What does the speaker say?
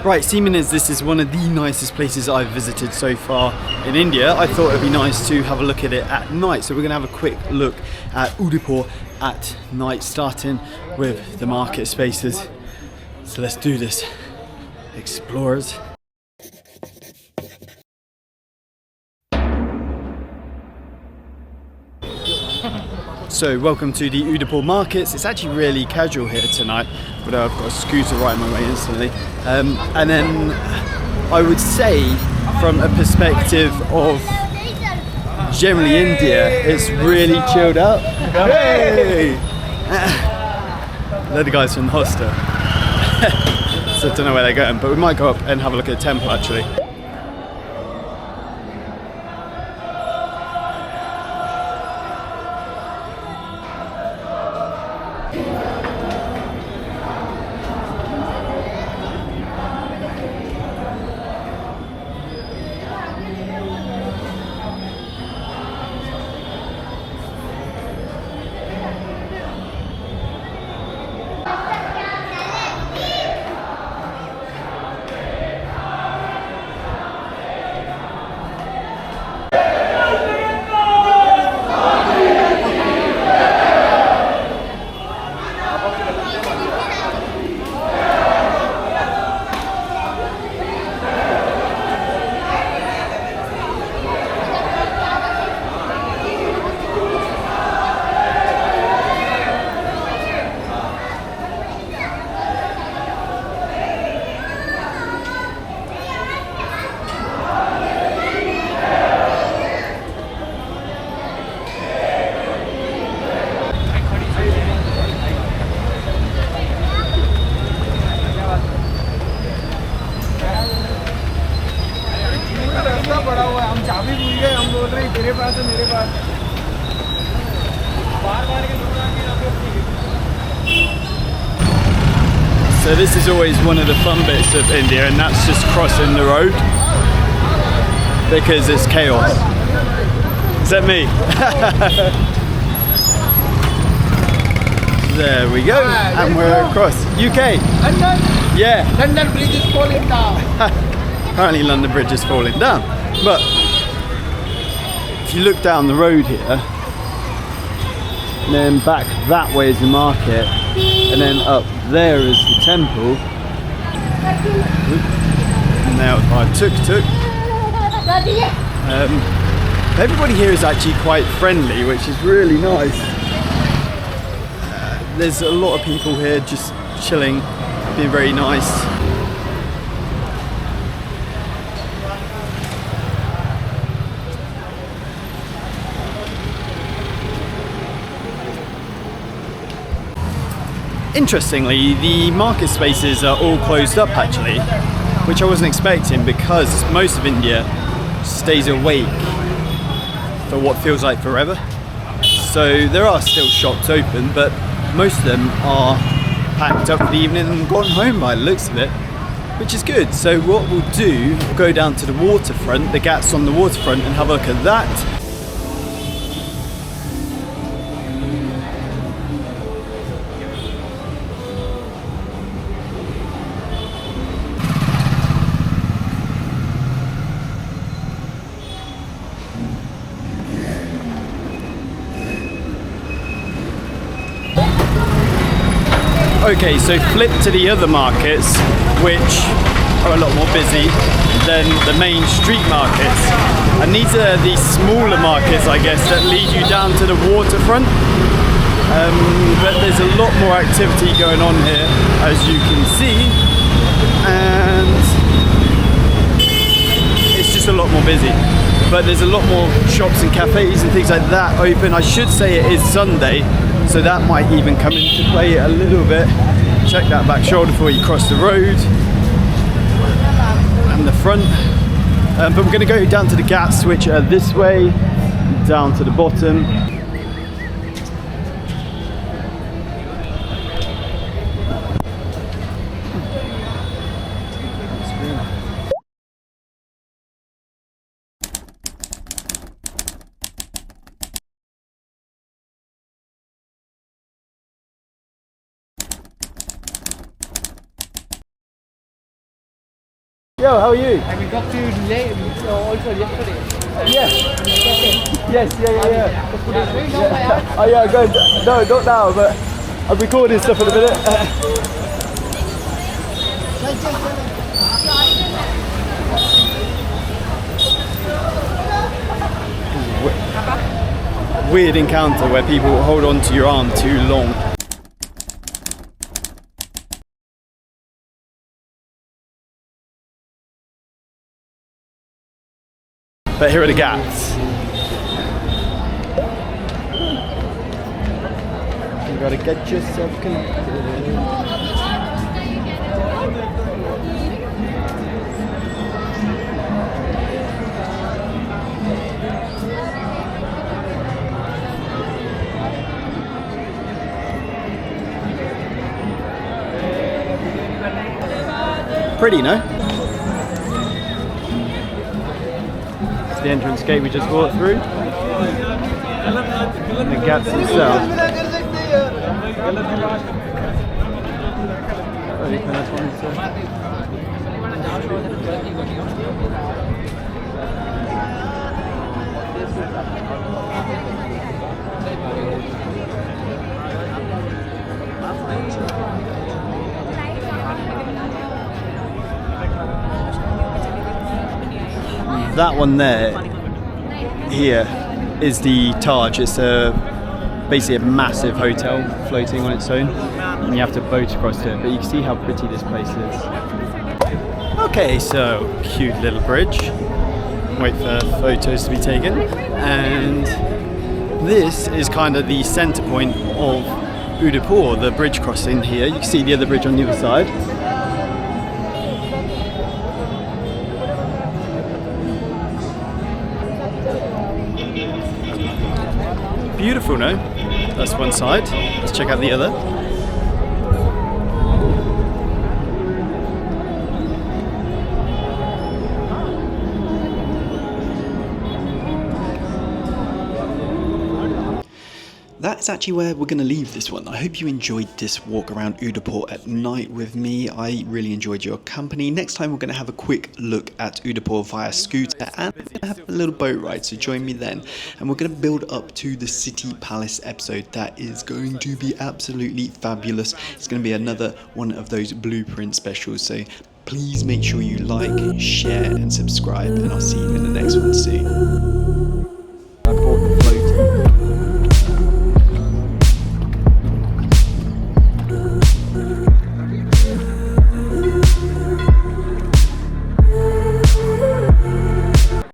Right, seeming as this is one of the nicest places I've visited so far in India, I thought it'd be nice to have a look at it at night. So we're gonna have a quick look at Udaipur at night, starting with the market spaces. So let's do this, explorers. So welcome to the Udaipur markets. It's actually really casual here tonight, but I've got a scooter right in my way instantly. And then I would say from a perspective of generally India, it's really chilled out. Hey! They're the guys from the hostel. So I don't know where they're going, but we might go up and have a look at the temple actually. So this is always one of the fun bits of India, and that's just crossing the road because it's chaos. Except me. There we go, and we're across. UK. London? Yeah. London Bridge is falling down. Apparently London Bridge is falling down. But if you look down the road here, and then back that way is the market, and then up there is the temple. Now by tuk-tuk. Everybody here is actually quite friendly, which is really nice. There's a lot of people here just chilling, being very nice. Interestingly, the market spaces are all closed up actually, which I wasn't expecting because most of India stays awake for what feels like forever. So there are still shops open, but most of them are packed up for the evening and gone home by the looks of it, which is good. So what we'll do, we'll go down to the waterfront, the Ghats on the waterfront, and have a look at that. Okay, so flip to the other markets, which are a lot more busy than the main street markets. And these are the smaller markets, I guess, that lead you down to the waterfront. But there's a lot more activity going on here, as you can see. And it's just a lot more busy. But there's a lot more shops and cafes and things like that open. I should say it is Sunday, so that might even come into play a little bit. Check that back shoulder before you cross the road and the front. But we're going to go down to the Ghats, which are this way, down to the bottom. yo, how are you? And we got to Lake also yesterday. Yes. Yes, yeah. The food is very no, yeah. Oh yeah, good. No, not now, but I'm recording stuff in a minute. Weird encounter where people hold on to your arm too long. But here are the Ghats. You gotta get yourself connected. Pretty, no? It's the entrance gate we just walked through. And the Ghats itself. That one there, here, is the Taj. It's basically a massive hotel floating on its own, and you have to boat across to it, but you can see how pretty this place is. Okay, so cute little bridge. Wait for photos to be taken, and this is kind of the center point of Udaipur, the bridge crossing here. You can see the other bridge on the other side. Beautiful, no? That's one side. Let's check out the other. That's actually where we're going to leave this one. I hope you enjoyed this walk around Udaipur at night with me. I really enjoyed your company. Next time we're going to have a quick look at Udaipur via scooter and have a little boat ride, so join me then. And we're going to build up to the City Palace episode. That is going to be absolutely fabulous. It's going to be another one of those blueprint specials, so please make sure you like, share and subscribe, and I'll see you in the next one soon.